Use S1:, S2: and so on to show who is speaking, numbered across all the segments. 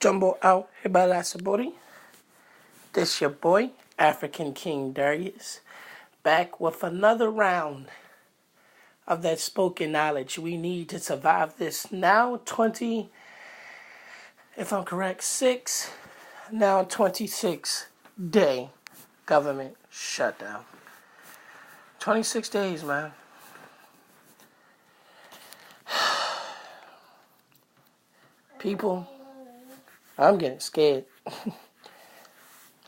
S1: Jumbo out Hibala Sabori. This your boy, African King Darius, back with another round of that spoken knowledge we need to survive this now 20, if I'm correct, 26 day government shutdown. 26 days, man. People, I'm getting scared.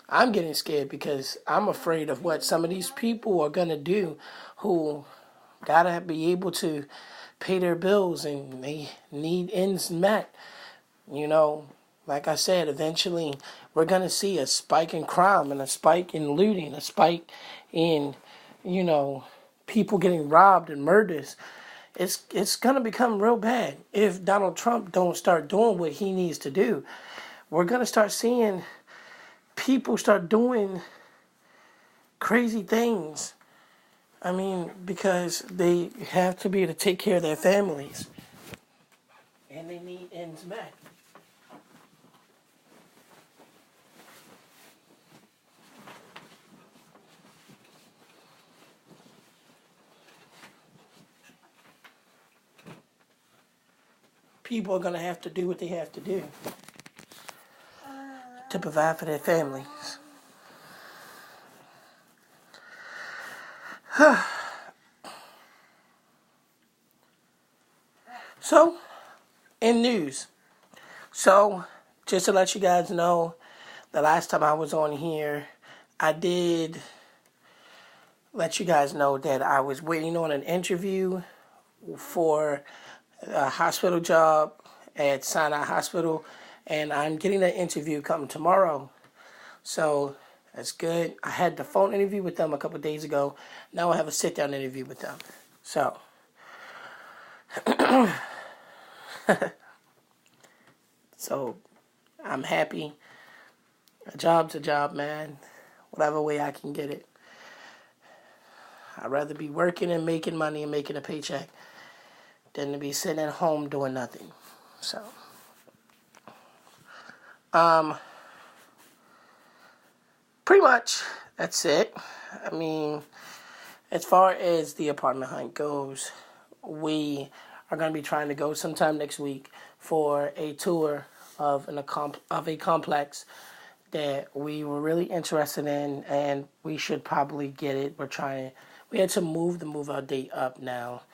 S1: I'm getting scared because I'm afraid of what some of these people are going to do who got to be able to pay their bills and they need ends met. You know, like I said, eventually we're going to see a spike in crime and a spike in looting, a spike in, people getting robbed and murders. It's going to become real bad if Donald Trump don't start doing what he needs to do. We're going to start seeing people start doing crazy things. I mean, because they have to be able to take care of their families. And they need ends met. People are going to have to do what they have to do to provide for their families. So, in news. So, just to let you guys know, the last time I was on here, I did let you guys know that I was waiting on an interview for a hospital job at Sinai Hospital, and I'm getting that interview coming tomorrow. So, that's good. I had the phone interview with them a couple of days ago. Now I have a sit-down interview with them. So, I'm happy. A job's a job, man. Whatever way I can get it. I'd rather be working and making money and making a paycheck than to be sitting at home doing nothing. So, pretty much that's it. I mean, as far as the apartment hunt goes, we are going to be trying to go sometime next week for a tour of a complex that we were really interested in, and we should probably get it. We had to move the move-out date up now.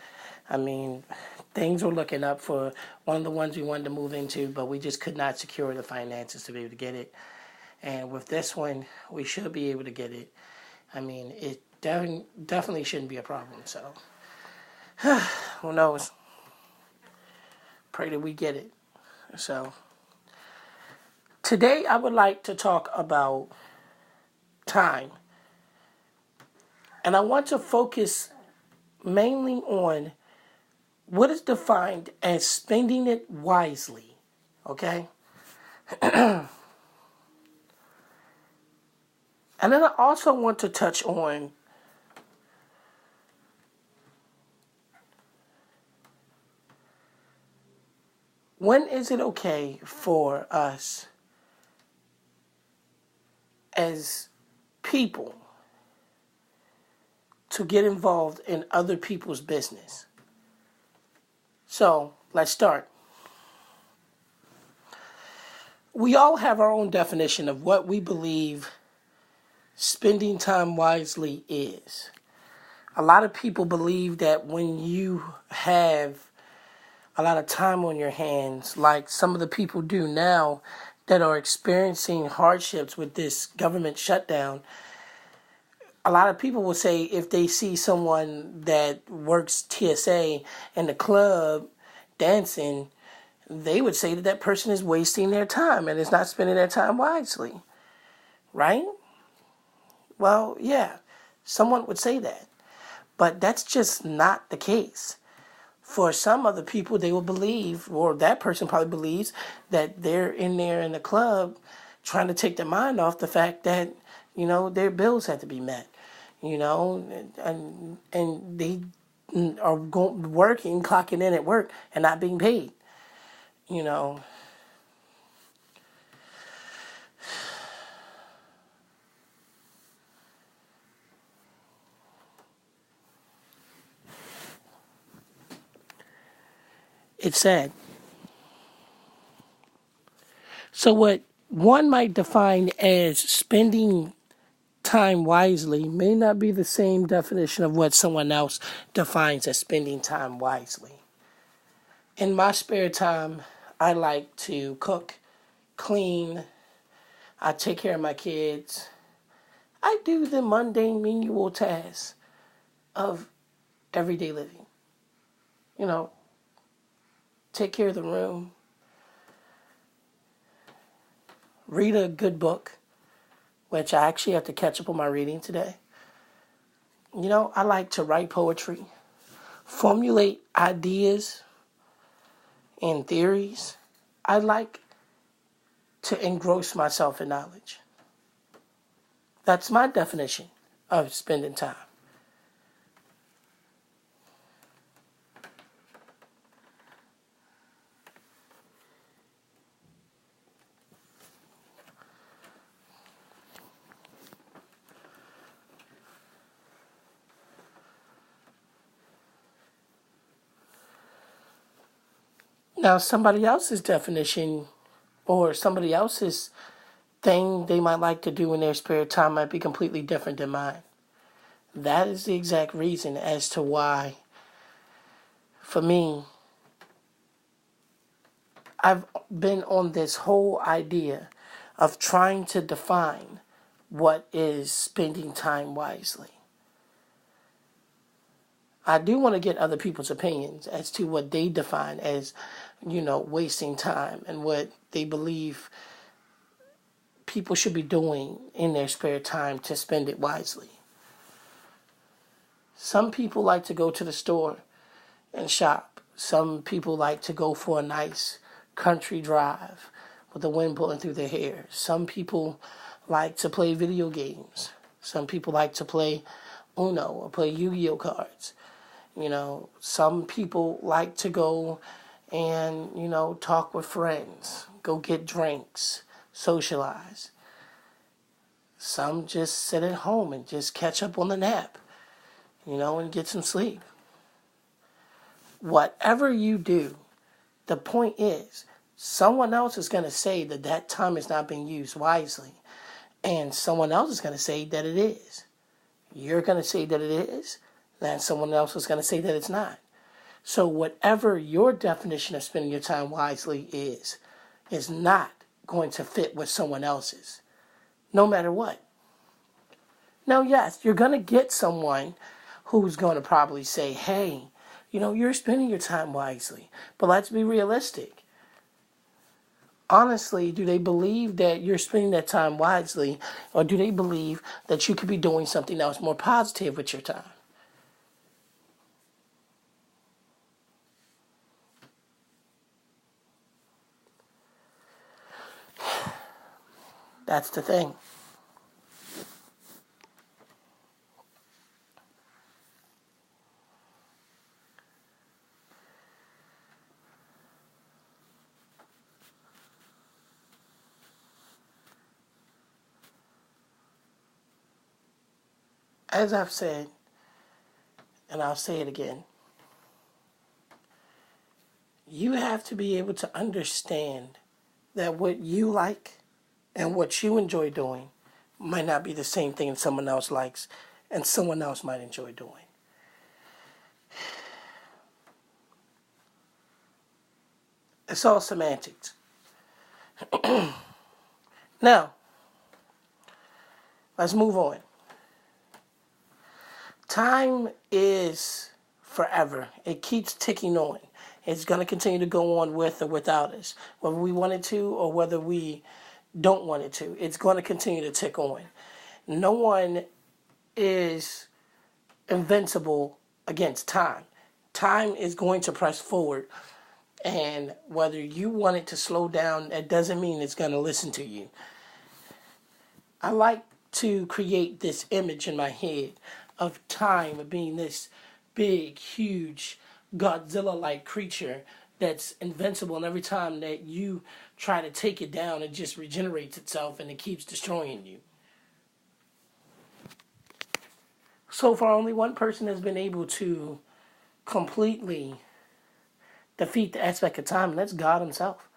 S1: I mean, things were looking up for one of the ones we wanted to move into, but we just could not secure the finances to be able to get it. And with this one, we should be able to get it. I mean, it definitely shouldn't be a problem. So, who knows? Pray that we get it. So, today I would like to talk about time. And I want to focus mainly on what is defined as spending it wisely. Okay? And then I also want to touch on when is it okay for us as people to get involved in other people's business. So, let's start. We all have our own definition of what we believe spending time wisely is. A lot of people believe that when you have a lot of time on your hands, like some of the people do now that are experiencing hardships with this government shutdown, a lot of people will say if they see someone that works TSA in the club dancing, they would say that that person is wasting their time and is not spending their time wisely. Right? Well, yeah, someone would say that. But that's just not the case. For some other people, they will believe, or that person probably believes, that they're in there in the club trying to take their mind off the fact that, their bills have to be met, and they are working, clocking in at work and not being paid, it's sad. So what one might define as spending time wisely may not be the same definition of what someone else defines as spending time wisely. In my spare time, I like to cook, clean, I take care of my kids. I do the mundane, menial tasks of everyday living. You know, take care of the room, read a good book, which I actually have to catch up on my reading today. You know, I like to write poetry, formulate ideas and theories. I like to engross myself in knowledge. That's my definition of spending time. Now, somebody else's definition or somebody else's thing they might like to do in their spare time might be completely different than mine. That is the exact reason as to why, for me, I've been on this whole idea of trying to define what is spending time wisely. I do want to get other people's opinions as to what they define as, wasting time and what they believe people should be doing in their spare time to spend it wisely. Some people like to go to the store and shop. Some people like to go for a nice country drive with the wind blowing through their hair. Some people like to play video games. Some people like to play Uno or play Yu-Gi-Oh cards. Some people like to go and, talk with friends, go get drinks, socialize. Some just sit at home and just catch up on the nap, and get some sleep. Whatever you do, the point is, someone else is going to say that that time is not being used wisely, and someone else is going to say that it is. You're going to say that it is, and someone else is going to say that it's not. So whatever your definition of spending your time wisely is not going to fit with someone else's, no matter what. Now, yes, you're going to get someone who's going to probably say, hey, you're spending your time wisely. But let's be realistic. Honestly, do they believe that you're spending that time wisely, or do they believe that you could be doing something else more positive with your time? That's the thing. As I've said, and I'll say it again, you have to be able to understand that what you like and what you enjoy doing might not be the same thing someone else likes and someone else might enjoy doing. It's all semantics. Now, let's move on. Time is forever. It keeps ticking on. It's going to continue to go on with or without us, whether we want it to or whether we don't want it to. It's going to continue to tick on. No one is invincible against time. Time is going to press forward, and whether you want it to slow down, that doesn't mean it's going to listen to you. I like to create this image in my head of time being this big, huge, Godzilla-like creature that's invincible, and every time that you try to take it down, it just regenerates itself and it keeps destroying you. So far, only one person has been able to completely defeat the aspect of time, and that's God himself.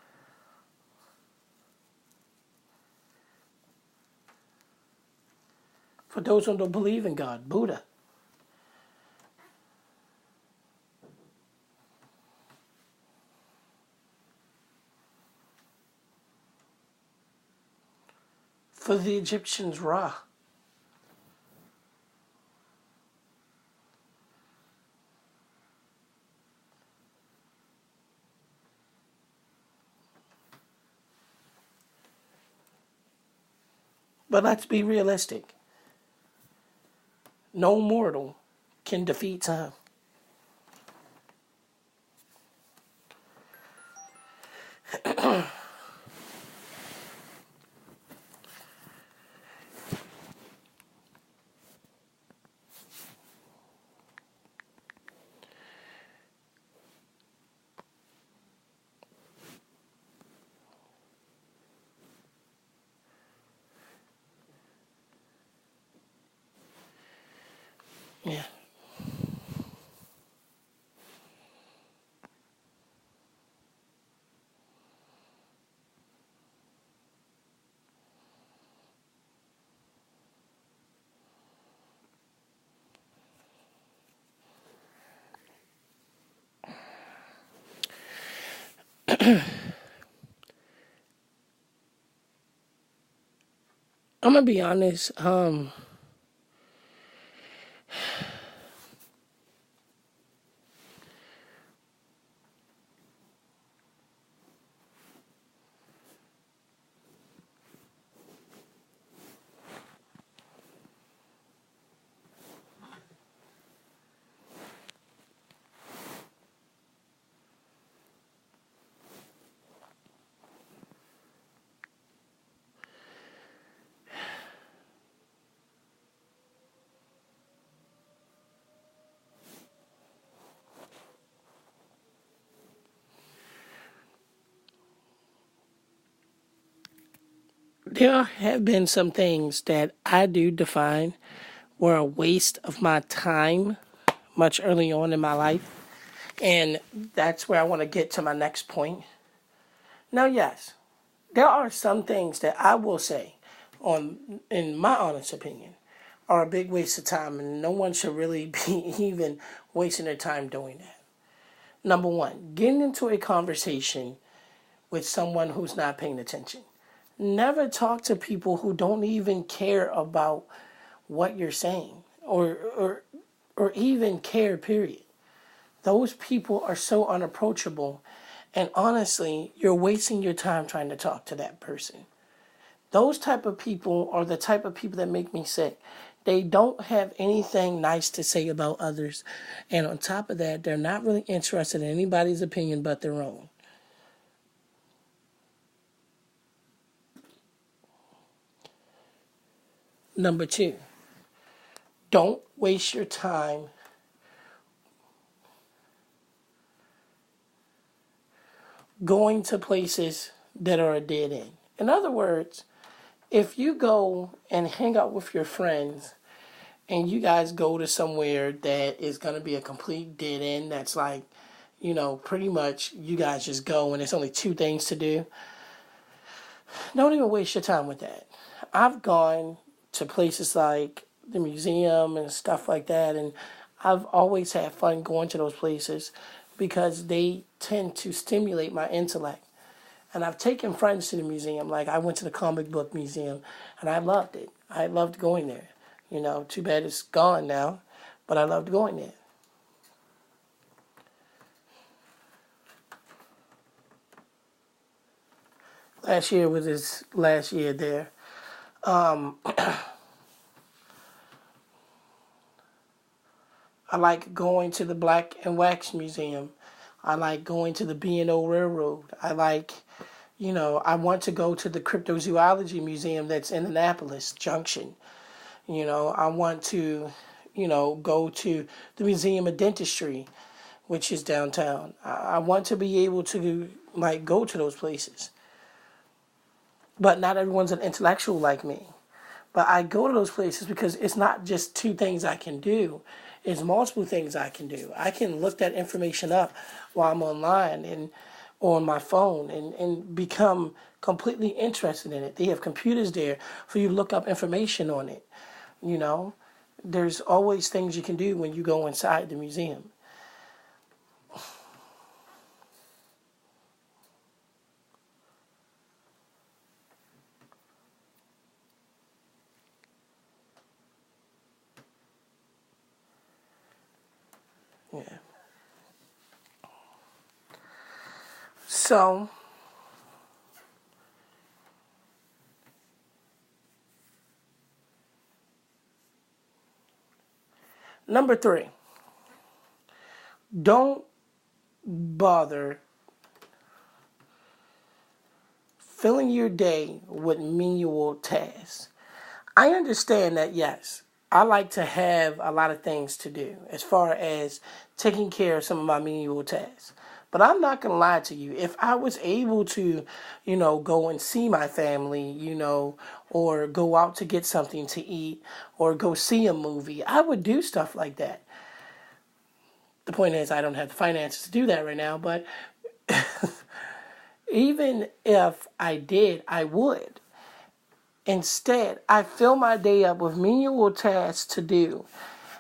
S1: For those who don't believe in God, Buddha. For the Egyptians, Ra. But let's be realistic. No mortal can defeat time. Yeah. I'm gonna be honest. There have been some things that I do define were a waste of my time much early on in my life. And that's where I want to get to my next point. Now, yes, there are some things that I will say, in my honest opinion, are a big waste of time, and no one should really be even wasting their time doing that. Number one, getting into a conversation with someone who's not paying attention. Never talk to people who don't even care about what you're saying or even care, period. Those people are so unapproachable, and honestly, you're wasting your time trying to talk to that person. Those type of people are the type of people that make me sick. They don't have anything nice to say about others, and on top of that, they're not really interested in anybody's opinion but their own. Number two, don't waste your time going to places that are a dead end. In other words, if you go and hang out with your friends and you guys go to somewhere that is going to be a complete dead end, that's like, pretty much you guys just go and there's only two things to do, don't even waste your time with that. I've gone to places like the museum and stuff like that, and I've always had fun going to those places because they tend to stimulate my intellect. And I've taken friends to the museum. Like I went to the comic book museum and I loved it. I loved going there. Too bad it's gone now, but I loved going there. Last year was his last year there. I like going to the Black and Wax Museum. I like going to the B&O Railroad. I want to go to the Cryptozoology Museum that's in Annapolis Junction. I want to, go to the Museum of Dentistry, which is downtown. I want to be able to, go to those places. But not everyone's an intellectual like me. But I go to those places because it's not just two things I can do. Is multiple things I can do. I can look that information up while I'm online and on my phone and become completely interested in it. They have computers there for you to look up information on it. You know, there's always things you can do when you go inside the museum. Yeah. So, number 3, don't bother filling your day with menial tasks. I understand that, yes, I like to have a lot of things to do as far as taking care of some of my menial tasks. But I'm not going to lie to you. If I was able to, go and see my family, or go out to get something to eat or go see a movie, I would do stuff like that. The point is, I don't have the finances to do that right now, but even if I did, I would. Instead, I fill my day up with menial tasks to do,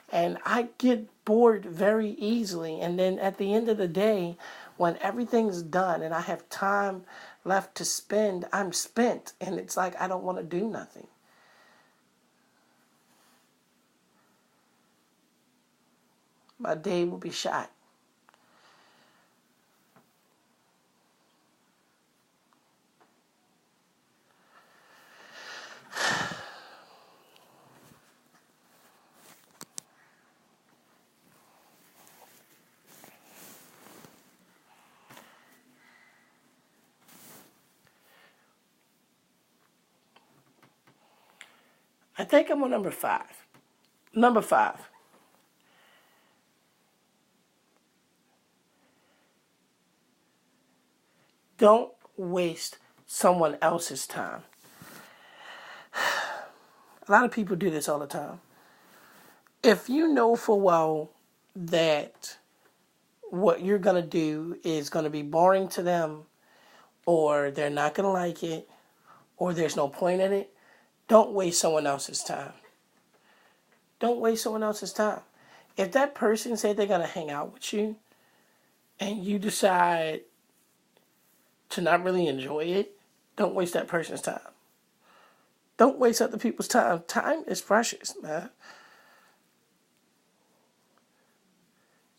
S1: and I get bored very easily. And then at the end of the day, when everything's done and I have time left to spend, I'm spent, and it's like I don't want to do nothing. My day will be shot. I think I'm on number 5. Number 5. Don't waste someone else's time. A lot of people do this all the time. If you know for well that what you're going to do is going to be boring to them, or they're not going to like it, or there's no point in it, don't waste someone else's time. Don't waste someone else's time. If that person said they're going to hang out with you and you decide to not really enjoy it, don't waste that person's time. Don't waste other people's time. Time is precious, man.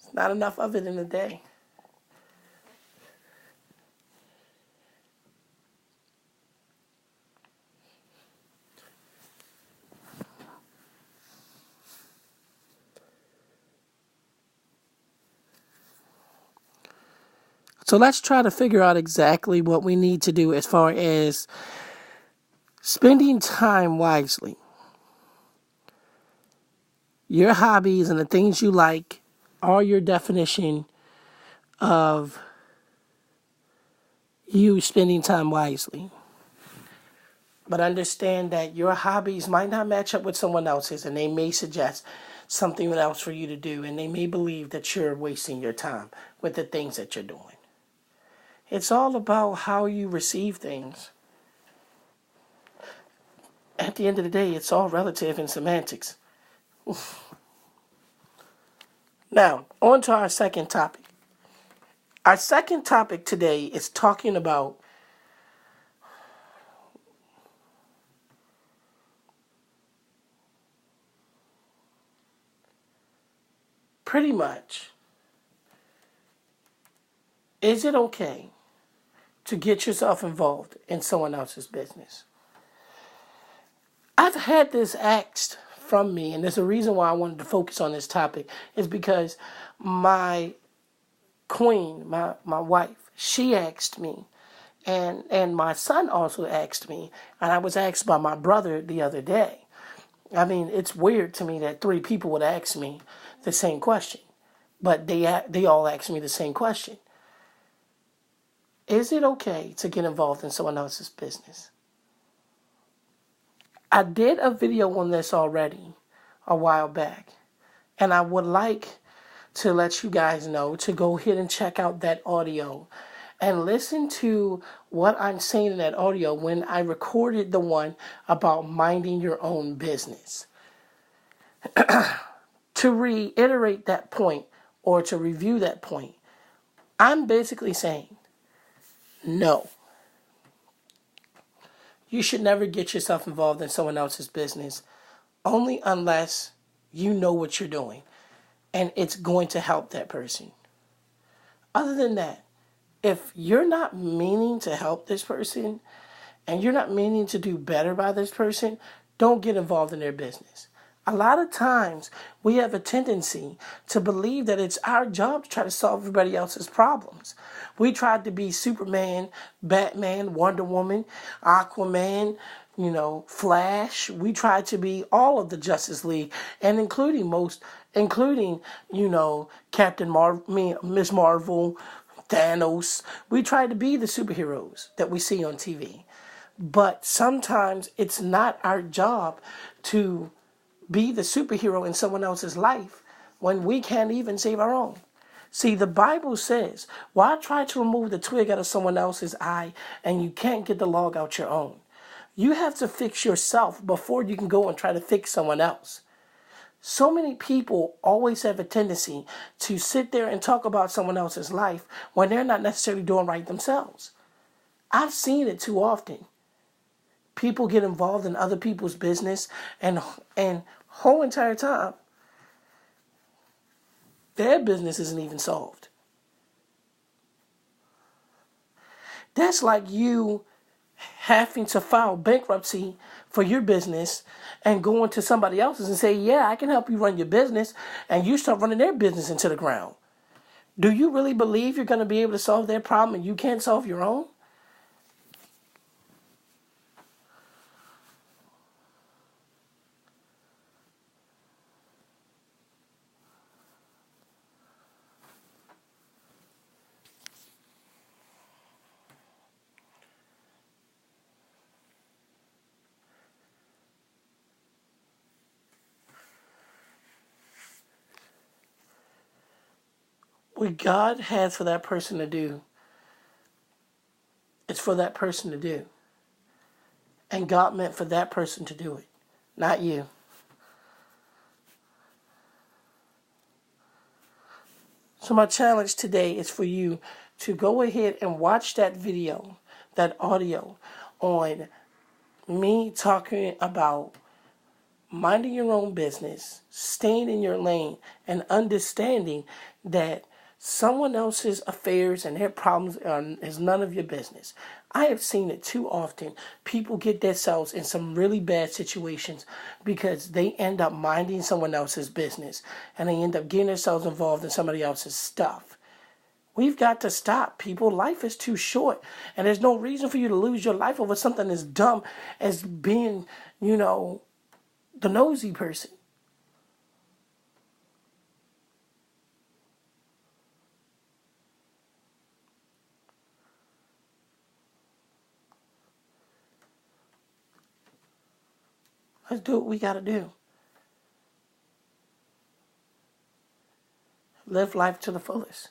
S1: There's not enough of it in a day. So let's try to figure out exactly what we need to do as far as spending time wisely. Your hobbies and the things you like are your definition of you spending time wisely. But understand that your hobbies might not match up with someone else's, and they may suggest something else for you to do, and they may believe that you're wasting your time with the things that you're doing. It's all about how you receive things. At the end of the day, it's all relative and semantics. Now, on to our second topic. Our second topic today is talking about pretty much, is it okay to get yourself involved in someone else's business? I've had this asked from me, and there's a reason why I wanted to focus on this topic, is because my queen, my wife, she asked me, and my son also asked me, and I was asked by my brother the other day. I mean, it's weird to me that 3 people would ask me the same question, but they all asked me the same question. Is it okay to get involved in someone else's business? I did a video on this already a while back, And I would like to let you guys know to go ahead and check out that audio and listen to what I'm saying in that audio when I recorded the one about minding your own business. To reiterate that point or to review that point, I'm basically saying no. You should never get yourself involved in someone else's business only unless you know what you're doing and it's going to help that person. Other than that, if you're not meaning to help this person and you're not meaning to do better by this person, don't get involved in their business. A lot of times we have a tendency to believe that it's our job to try to solve everybody else's problems. We tried to be Superman, Batman, Wonder Woman, Aquaman, Flash. We tried to be all of the Justice League, and including Captain Marvel, Miss Marvel, Thanos. We tried to be the superheroes that we see on TV. But sometimes it's not our job to be the superhero in someone else's life when we can't even save our own. See, the Bible says, why try to remove the twig out of someone else's eye and you can't get the log out your own? You have to fix yourself before you can go and try to fix someone else. So many people always have a tendency to sit there and talk about someone else's life when they're not necessarily doing right themselves. I've seen it too often. People get involved in other people's business and whole entire time, their business isn't even solved. That's like you having to file bankruptcy for your business and going to somebody else's and say, yeah, I can help you run your business, and you start running their business into the ground. Do you really believe you're going to be able to solve their problem and you can't solve your own? What God has for that person to do, it's for that person to do. And God meant for that person to do it, not you. So my challenge today is for you to go ahead and watch that video, that audio on me talking about minding your own business, staying in your lane, and understanding that someone else's affairs and their problems is none of your business. I have seen it too often. People get themselves in some really bad situations because they end up minding someone else's business and they end up getting themselves involved in somebody else's stuff. We've got to stop, people. Life is too short, and there's no reason for you to lose your life over something as dumb as being, the nosy person. Let's do what we got to do. Live life to the fullest.